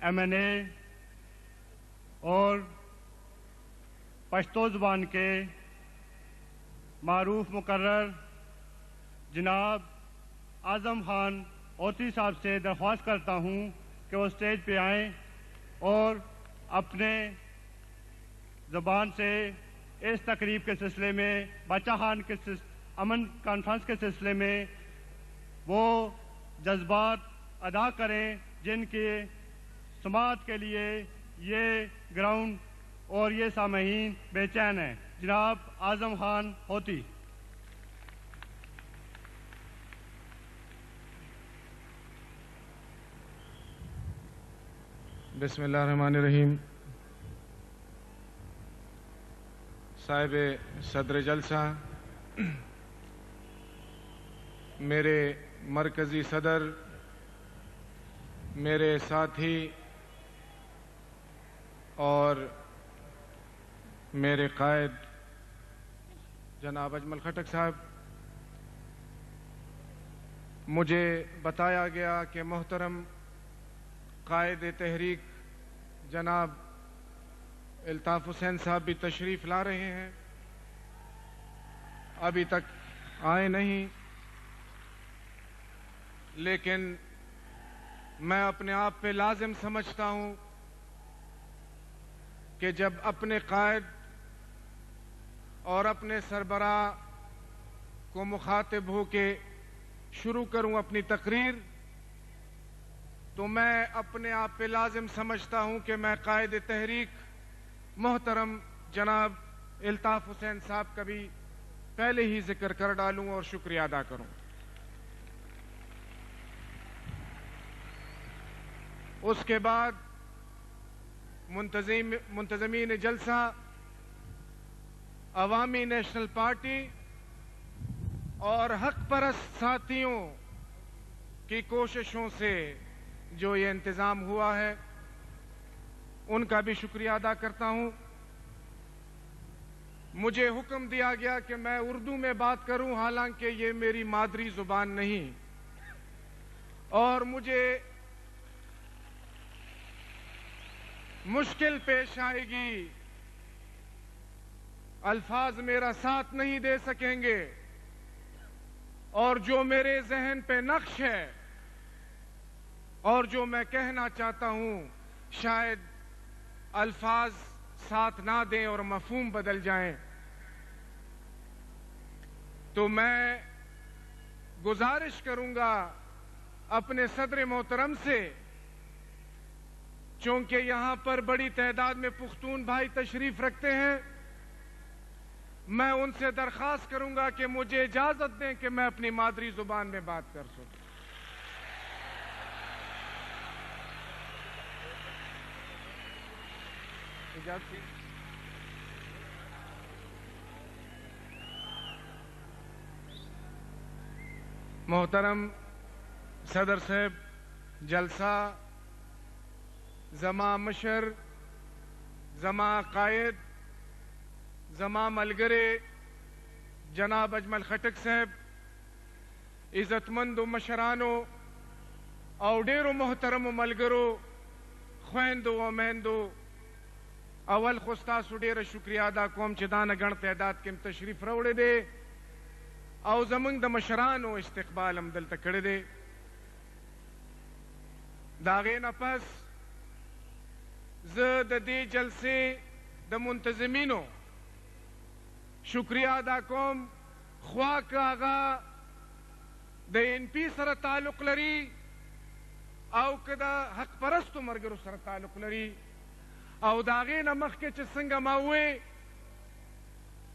MNA اور پشتو زبان کے معروف مقرر جناب اعظم خان اوتی صاحب سے درخواست کرتا ہوں کہ وہ اسٹیج پہ آئیں اور اپنے زبان سے اس تقریب کے سلسلے میں بچہ خان کے امن کانفرنس کے سلسلے میں وہ جذبات ادا کریں جن کے سماعت کے لیے یہ گراؤنڈ اور یہ سامعین بے چین ہیں. جناب اعظم خان ہوتی. بسم اللہ الرحمن الرحیم. صاحب صدر جلسہ، میرے مرکزی صدر، میرے ساتھی اور میرے قائد جناب اجمل خٹک صاحب، مجھے بتایا گیا کہ محترم قائد تحریک جناب الطاف حسین صاحب بھی تشریف لا رہے ہیں، ابھی تک آئے نہیں، لیکن میں اپنے آپ پہ لازم سمجھتا ہوں کہ جب اپنے قائد اور اپنے سربراہ کو مخاطب ہو کے شروع کروں اپنی تقریر، تو میں اپنے آپ پہ لازم سمجھتا ہوں کہ میں قائد تحریک محترم جناب الطاف حسین صاحب کا بھی پہلے ہی ذکر کر ڈالوں اور شکریہ ادا کروں. اس کے بعد منتظمین جلسہ عوامی نیشنل پارٹی اور حق پرست ساتھیوں کی کوششوں سے جو یہ انتظام ہوا ہے ان کا بھی شکریہ ادا کرتا ہوں. مجھے حکم دیا گیا کہ میں اردو میں بات کروں، حالانکہ یہ میری مادری زبان نہیں، اور مجھے مشکل پیش آئے گی، الفاظ میرا ساتھ نہیں دے سکیں گے، اور جو میرے ذہن پہ نقش ہے اور جو میں کہنا چاہتا ہوں شاید الفاظ ساتھ نہ دیں اور مفہوم بدل جائیں. تو میں گزارش کروں گا اپنے صدر محترم سے، چونکہ یہاں پر بڑی تعداد میں پختون بھائی تشریف رکھتے ہیں، میں ان سے درخواست کروں گا کہ مجھے اجازت دیں کہ میں اپنی مادری زبان میں بات کر سکوں. محترم صدر صاحب جلسہ، زما مشر، زما قائد، زما ملگرے جناب اجمل خٹک صاحب، عزت مند و مشرانو او ډیرو محترم ملګرو، خویندو او میندو، اول خو ستاسو ډیره شکریہ ادا کوم چې دا نه ګڼ تعداد کې تشریف راوړی دی او زمونږ د مشرانو استقبال هم دلته کړی دی. د هغې نه پس زه د دې جلسې د منتظمینو شکریہ ادا کوم، خوا که هغه د NP سره تعلق لري او که د حق پرستو ملګرو سره تعلق لري، او د هغې نه مخکې چې څنګه ما ووی،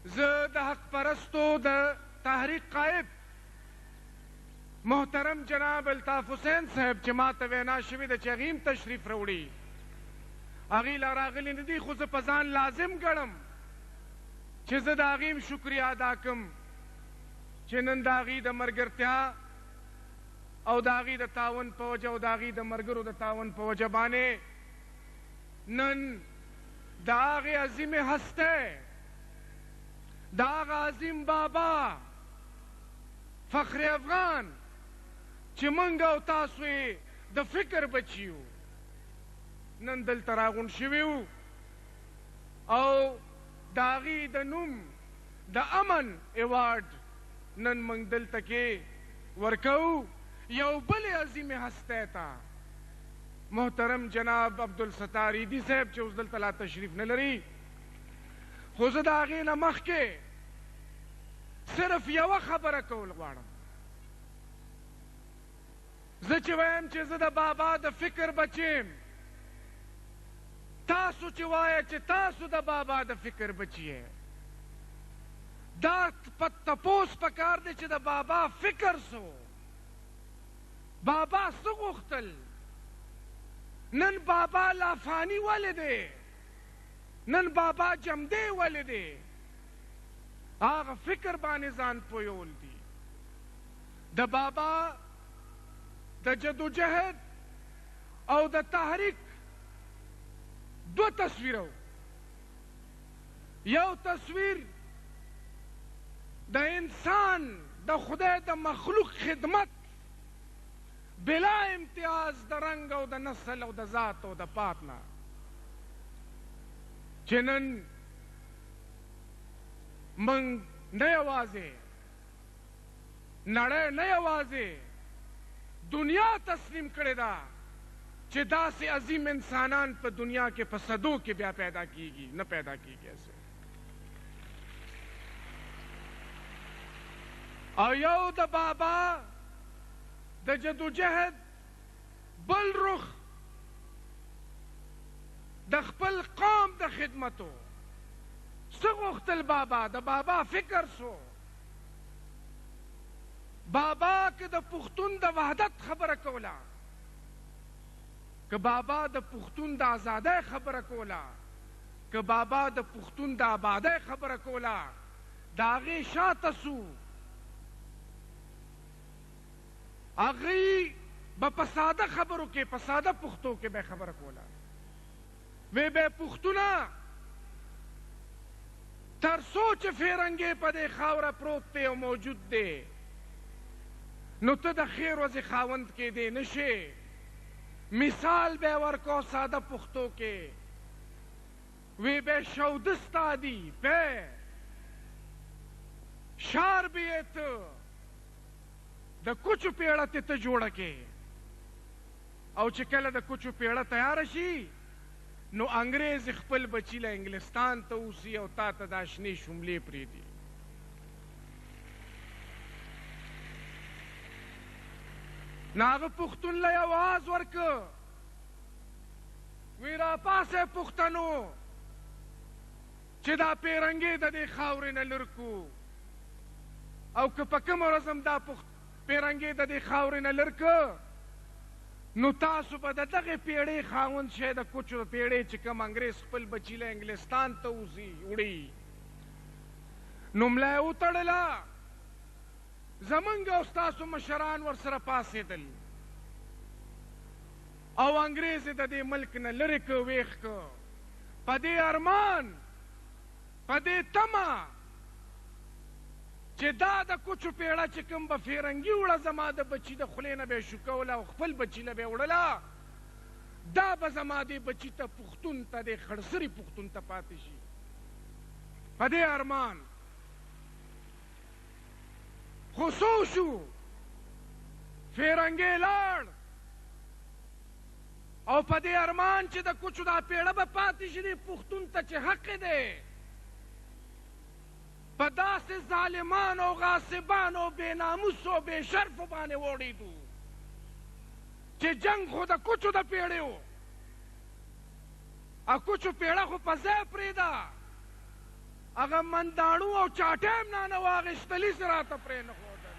زه د حق پرستو د تحریک قائد محترم جناب الطاف حسین صاحب چې ما ته وینا شوې ده چې هغې هم تشریف راوړي، هغې لا راغلي نه دي، خو زه په ځان لازم ګڼم چې زه د هغې هم شکریہ ادا کړم چې نن د هغې د ملګرتیا او د هغې د تعاون په وجه او د هغې د ملګرو د تعاون په وجه باندې نن د هغې عظیم هستی، د هغه عظیم بابا فخر افغان چې موږ او تاسو یې د فکر بچي یو، نن دلته راغونډ شوي وو او د هغې د نوم د امن ایوارډ نن موږ دلته کې ورکوو یو بلې عظیمې هستی ته محترم جناب عبدالستار ایدي صاحب چې اوس دلته لا تشریف نه لري خو زه د هغې نه مخکې صرف یوه خبره کول غواړم زه چې وایم چې زه د بابا د فکر بچی یم تاسو چې وایه چې تاسو د بابا د فکر بچی یې دا تپوس پکار دی چې د بابا فکر سو بابا څه غوښتل نن بابا لافانی ولې دی نن بابا جمدی ولې دی هغه فکر باندې ځان پویول دي د بابا د جدوجهد او د تحریک دو تصویرو یو تصویر د انسان د خدای د مخلوق خدمت بلا امتیاز د رنگ او د نسل او د ذات او د پات نه چې نن موږ نه یوازې نړۍ نه یوازې دنیا تسلیم کړې ده چې داسې عظیم انسانان په دنیا کې په صدو کې بیا پیدا کیږي نه پیدا کیږي ایسے او یو د بابا د جدوجهد بل رخ د خپل قوم د خدمتو څه غوښتل بابا د بابا فکر سو بابا که د پښتون د وحدت خبره کوله که بابا د پښتون د آزادۍ خبره کوله که بابا د پښتون د آبادۍ خبره کوله د هغې شاته سو هغې به په ساده خبرو کې په ساده پښتو کې به خبره کوله وی به پښتونه تر څو چې فرنګې په دې خاوره پروت دی او موجود دی نو ته د خیر ورځې خاوند کېدی نشې مثال به ورکو ساده پښتو کې وی به شوده ستا دي به شار به یې ته د کوچو پیړه ته جوړه کې او چې کله د کوچو پیړه تیاره شي نو انګریز خپل بچی له انګلستان ته اوسي او تا ته دا شنې شملې پرېږدي نو هغه پښتون له یو آواز ورکه وی راپاسئ پښتنو چې دا پیرنګې د دې خاورې نه لر کړو او که په کومه ورځ هم دا پیرنګې د دې خاورې نه لر کړه نو تاسو به د دغې پیړۍ خاوند شئ د کوچو پیړۍ چې کوم انګریز خپل بچي له انګلستان ته وځي وړي نو ملا یې وتړله زمونږ او ستاسو مشران ورسره پاڅېدل او انګریز یې د دې ملک نه لرې که ویښ که په دې ارمان په دې تمه چې دا د کوچو پیړه چې کوم به فرنګي وړه زما د بچي د خولې نه به یې شوکوله او خپل بچي له به یې وړله دا به زما دې بچي ته پښتون ته دې خړسري پښتون ته پاتې شي په دې ارمان خو څو شو فرنګی لاړ او په دې ارمان چې د کوچو دا پیړه به پاتې شي دې پښتون ته چې حق دی په داسې ظالمانو او غاصبانو بې ناموسو او بې شرفو باندې وړېدو چې جنګ خو د کوچو د پیړې و کوچو پیړه خو په ځای پرېږده هغه منداڼو او چاټې هم نه واخېستلي چې راته پرې نه ښودل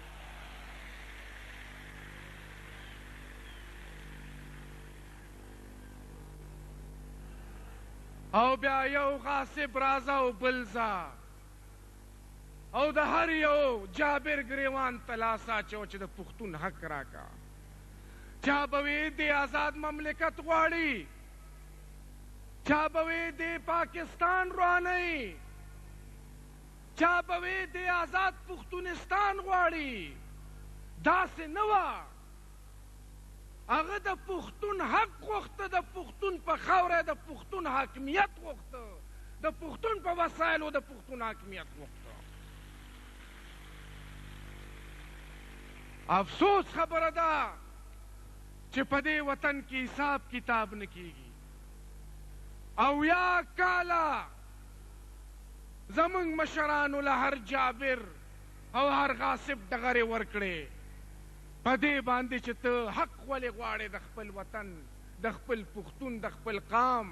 او بیا یو غاصب راځه او بل ځه او د هر یو جابر ګریوان ته لاس اچو چې د پښتون حق راکا چا به وی د آزاد مملکت غواړي چا به وی د پاکستان روانوي چا به وی د آزاد پښتونستان غواړي داسې نه وه هغه د پښتون حق غوښته د پښتون په خاوره د پښتون حاکمیت غوښته، د پښتون په وسایلو د پښتون حاکمیت غوښته. افسوس خبره ده چې په دې وطن کې حساب کتاب نه کیږي. او یا کاله زمونږ مشرانو له هر جابر او هر غاصب ډغرې ورکړې په دې باندې چې ته حق ولې غواړې د خپل وطن، د خپل پښتون، د خپل قام،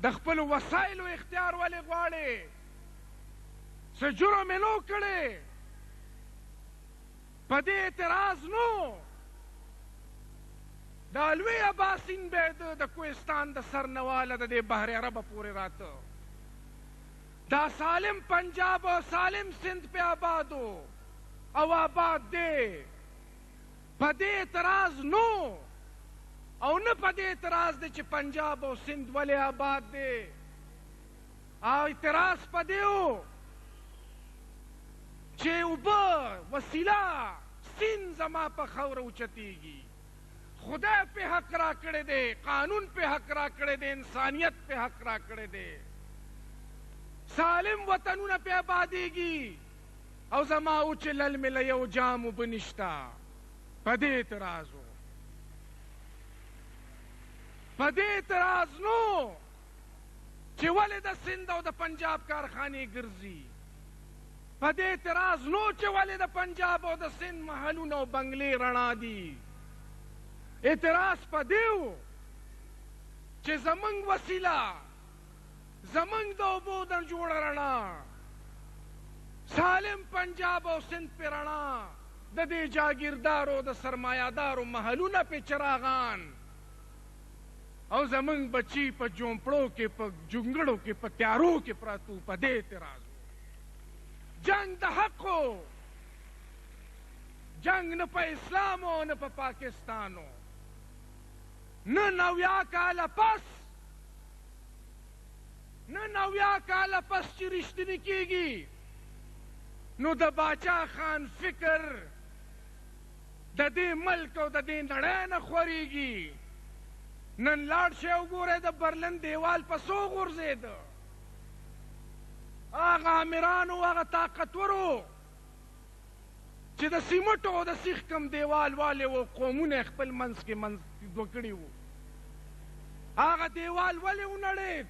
د خپل وسایلو اختیار ولې غواړې؟ څه جرم یې نو کړی؟ په دې اعتراض نو دا لوی اباسین به د کوهستان د سرنواله د دې بحر عربه پورې راته، دا سالم پنجاب او سالم سندھ پہ آبادو او آباد دے. پا دے اعتراض نو او نه پا دے اعتراض دے چی پنجاب او سندھ والے آباد دے. اعتراض پا دیو چی اوبا وسیلہ سین زما پا خور اوچتیگی. خدا پہ حق را کڑے دے، قانون پہ حق را کڑے دے، انسانیت پہ حق را کڑے دے. سالم وطنونه پہ آبادیگی او زما اوچ للمل یو جامو بنشتا. پا دے اعتراضو، پا دے اعتراض نو چی ولی دا سندھ او دا پنجاب کارخانی گرزی. پا دے اعتراض نو چی ولی دا پنجاب او دا سندھ محلون او بنگلی رنا دی. اعتراض پا دیو چی زمنگ وسیلہ زمنگ دا اوبو در جوڑ رنا سالم پنجاب او سندھ پہ رنا دا دے جاگیردارو دا سرمایہ دارو محلونا پہ چراغان او زمنگ بچی پا جونپڑوں کے پا جنگڑوں کے پا تیاروں کے پراتو پا دے اعتراض ہو. جنگ دا حق ہو، جنگ نہ پا اسلام ہو نہ پا پاکستان ہو، نہ نویا کالا پس نہ نویا کالا پس چی رشتنی کی گی. نو دا باچا خان فکر دا دے ملک و دا دے نڑے نہ خوری گی. نن لاڑ شیو گورے دا برلن دیوال پسو غرزے دا آغا امیرانو آغا طاقتورو چی دا سیمٹو دا سیخ کم دیوال والے وہ قومون اخپل منس کے منس دوکڑی ہو آغا دیوال والے انڑے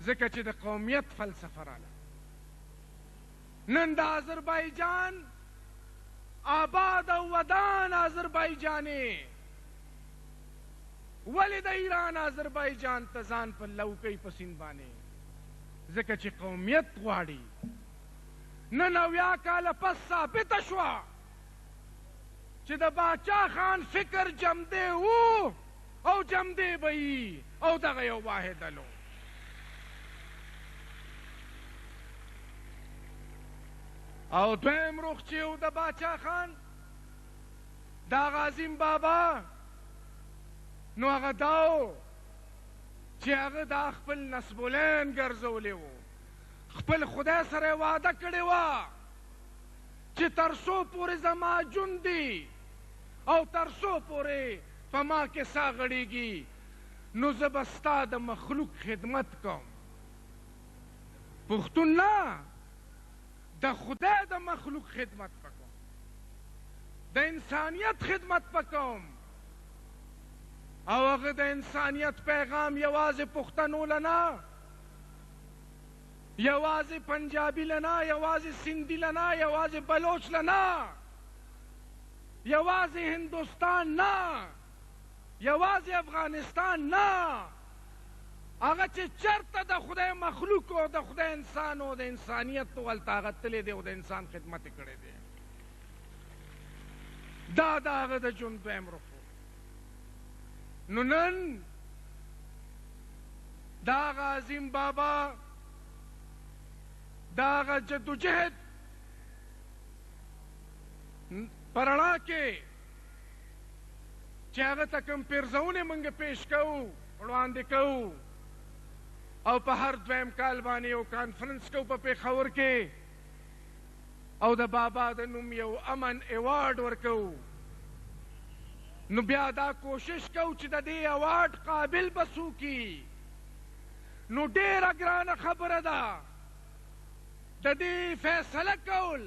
ذکر چی دا قومیت فلسفہ رالا. نن دا آذربائیجان آباد و ودان آذربائیجانے ولی دا ایران آذربائیجان تزان پر لوکی پسین بانے ذکر چی قومیت غواڑی. نن اویا کالا پس ثابت شوا چی دا باچا خان فکر جم دے او او جم دے بئی او دا غیو واحد لو. او دویم رخ چیو دا باچا خان دا غازیم بابا نو اغا داو چی اغا دا خپل نسبولین گرزولی و خپل خدای سره وعده کړی وا چې ترسو پورې زما جون دی او ترسو پورې په ما کې سا غړیږي نو زه به ستا د مخلوق خدمت کوم. پښتون نه د خدای د مخلوق خدمت پکوم، د انسانیت خدمت پکوم. او هغه د انسانیت پیغام یوازې پښتنو لنا، یوازې پنجابی لنا، یوازې سندھی لنا، یوازې بلوچ لنا، یوازې ہندوستان نا، یوازې افغانستان نا. هغه چې چرته د خدای مخلوق او د خدای انسان او د انسانیت ولته هغه تللی دی او د انسان خدمت یې کړی دی. دا د هغه د ژوند دویم رخ و. نو نن دا هغه عظیم بابا دا هغه جدوجہد په رڼا کې چې هغه ته کوم پیرزونې موږ پیش کوو وړاندې کوو او په هر دویم کال باندې یو کانفرنس کوو په پېښور کې او د بابا د نوم یو امن ایوارډ ورکوو نو بیا دا کوشش کو چې د دې اوارډ قابل بسو کی نو ډیره ګرانه خبره ده د دې فیصله کول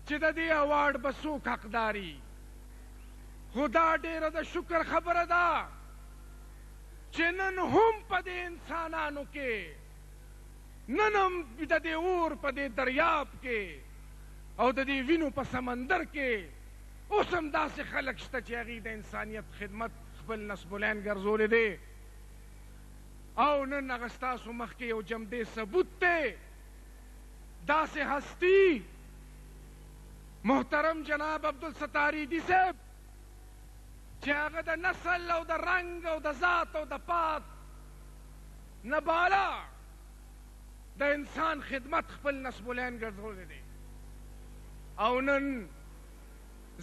چې د دې اوارډ به څوک حقداري. خو دا ډیره د شکر خبره ده چې نن هم په دې انسانانو کې نن هم د دې اور په دې دریاب کې او د دې وینو په سمندر کې اوس هم داسې خلک شته چې هغوی د انسانیت خدمت خپل نصبالعین ګرځولی دی او نن هغه ستاسو مخکې یو جمدې ثبوت دی. داسې هستی محترم جناب عبدالستار ایدی صاحب چې هغه د نسل او د رنګ او د ذات او د پات نه بالا د انسان خدمت خپل نصبالعین ګرځولی دی. او نن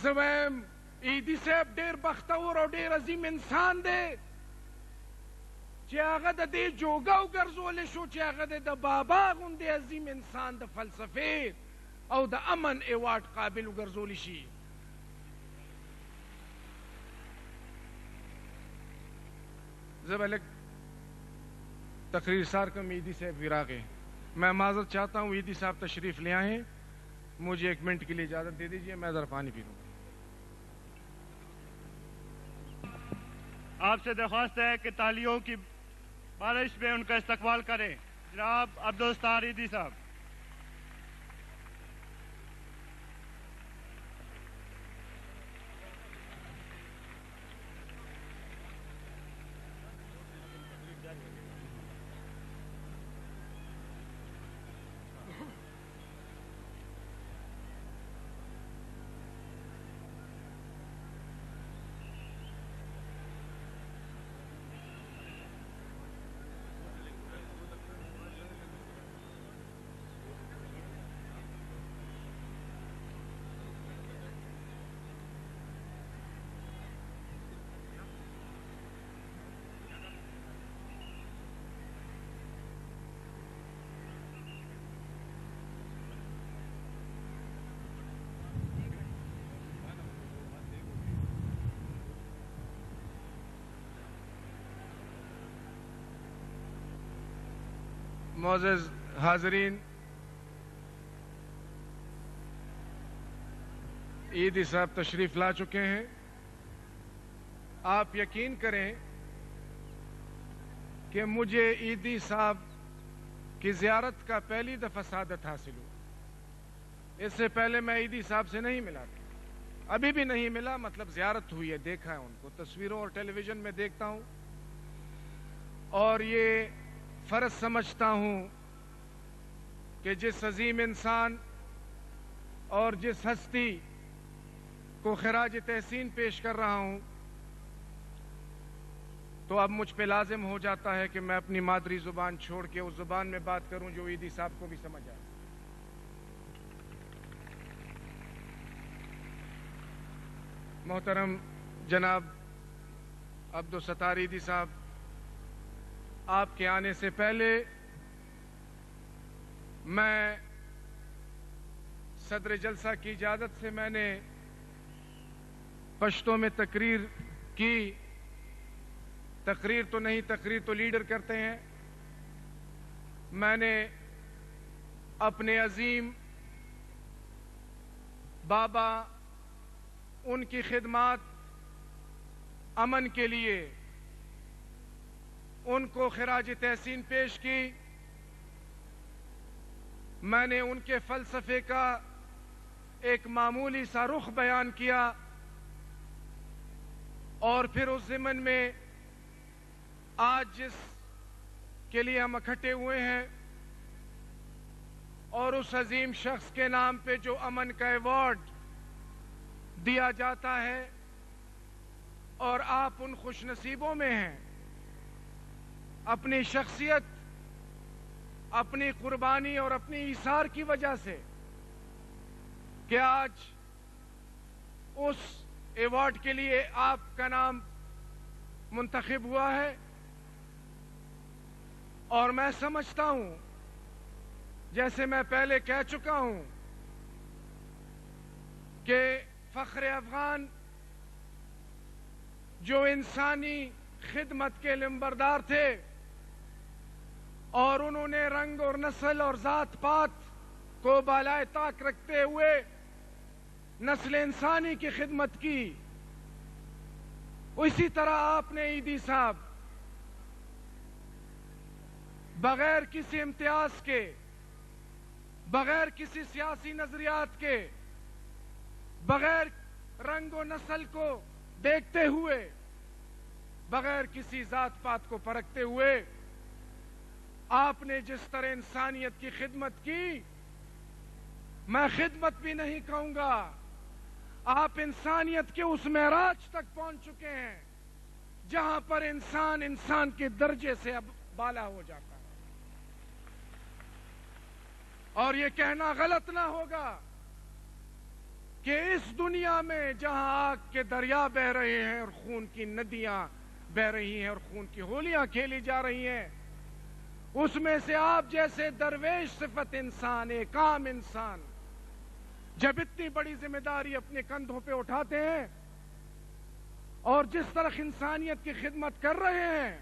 زه وایم ایدی صاحب ډېر بختور او ډېر عظیم انسان دی چې هغه د دې جوګه وګرځولی شو چې هغه د بابا غوندې عظیم انسان د فلسفې او د امن ایوارډ قابل وګرځولی شي. زه به لږ تقریر سار کم ایدی صاحب بھی راغے. میں معذرت چاہتا ہوں ایدی صاحب تشریف لے آئیں. مجھے 1 منٹ کے لیے اجازت دے دیجیے, میں ذرا پانی پی لوں. آپ سے درخواست ہے کہ تالیوں کی بارش میں ان کا استقبال کریں. جناب عبدالستار ایدی صاحب. معزز حاضرین, ایدی صاحب تشریف لا چکے ہیں. آپ یقین کریں کہ مجھے ایدی صاحب کی زیارت کا پہلی دفعہ سعادت حاصل ہوا. اس سے پہلے میں ایدی صاحب سے نہیں ملا تھا, ابھی بھی نہیں ملا, مطلب زیارت ہوئی ہے, دیکھا ہے ان کو تصویروں اور ٹیلی ویژن میں دیکھتا ہوں. اور یہ فرض سمجھتا ہوں کہ جس عظیم انسان اور جس ہستی کو خراج تحسین پیش کر رہا ہوں تو اب مجھ پہ لازم ہو جاتا ہے کہ میں اپنی مادری زبان چھوڑ کے اس زبان میں بات کروں جو ایدی صاحب کو بھی سمجھ آئے. محترم جناب عبدالستار ایدی صاحب, آپ کے آنے سے پہلے میں صدر جلسہ کی اجازت سے میں نے پشتو میں تقریر کی. تقریر تو نہیں, تقریر تو لیڈر کرتے ہیں. میں نے اپنے عظیم بابا, ان کی خدمات امن کے لیے ان کو خراج تحسین پیش کی. میں نے ان کے فلسفے کا ایک معمولی سا رخ بیان کیا اور پھر اس ضمن میں آج جس کے لیے ہم اکٹھے ہوئے ہیں اور اس عظیم شخص کے نام پہ جو امن کا ایوارڈ دیا جاتا ہے اور آپ ان خوش نصیبوں میں ہیں اپنی شخصیت, اپنی قربانی اور اپنی ایثار کی وجہ سے کہ آج اس ایوارڈ کے لیے آپ کا نام منتخب ہوا ہے. اور میں سمجھتا ہوں, جیسے میں پہلے کہہ چکا ہوں, کہ فخر افغان جو انسانی خدمت کے لمبردار تھے اور انہوں نے رنگ اور نسل اور ذات پات کو بالائے طاق رکھتے ہوئے نسل انسانی کی خدمت کی، اسی طرح آپ نے عیدی صاحب بغیر کسی امتیاز کے، بغیر کسی سیاسی نظریات کے، بغیر رنگ و نسل کو دیکھتے ہوئے، بغیر کسی ذات پات کو پرکھتے ہوئے آپ نے جس طرح انسانیت کی خدمت کی، میں خدمت بھی نہیں کہوں گا، آپ انسانیت کے اس معراج تک پہنچ چکے ہیں جہاں پر انسان انسان کے درجے سے اب بالا ہو جاتا ہے۔ اور یہ کہنا غلط نہ ہوگا کہ اس دنیا میں جہاں آگ کے دریا بہ رہے ہیں اور خون کی ندیاں بہ رہی ہیں اور خون کی ہولیاں کھیلی جا رہی ہیں، اس میں سے آپ جیسے درویش صفت انسان، ایک عام انسان، جب اتنی بڑی ذمہ داری اپنے کندھوں پہ اٹھاتے ہیں اور جس طرح انسانیت کی خدمت کر رہے ہیں،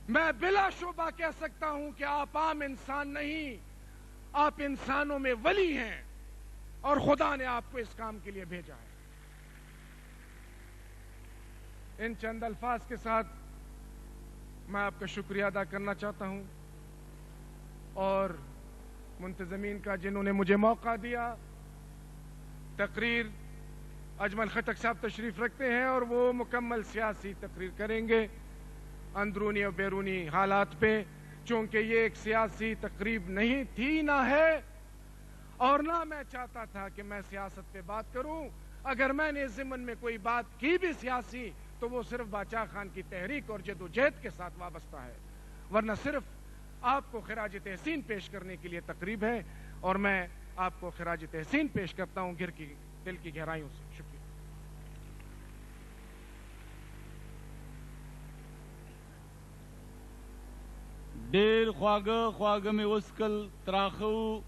میں بلا شبہ کہہ سکتا ہوں کہ آپ عام انسان نہیں، آپ انسانوں میں ولی ہیں اور خدا نے آپ کو اس کام کے لیے بھیجا ہے۔ ان چند الفاظ کے ساتھ میں آپ کا شکریہ ادا کرنا چاہتا ہوں اور منتظمین کا جنہوں نے مجھے موقع دیا۔ تقریر اجمل خٹک صاحب تشریف رکھتے ہیں اور وہ مکمل سیاسی تقریر کریں گے اندرونی اور بیرونی حالات پہ، چونکہ یہ ایک سیاسی تقریب نہیں تھی، نہ ہے، اور نہ میں چاہتا تھا کہ میں سیاست پہ بات کروں۔ اگر میں نے ضمن میں کوئی بات کی بھی سیاسی تو وہ صرف باچا خان کی تحریک اور جدوجہد کے ساتھ وابستہ ہے، ورنہ صرف آپ کو خراج تحسین پیش کرنے کے لیے تقریب ہے، اور میں آپ کو خراج تحسین پیش کرتا ہوں دل کی گہرائیوں سے۔ شکریہ۔ ډیر خواږه مې وڅکل، تراخه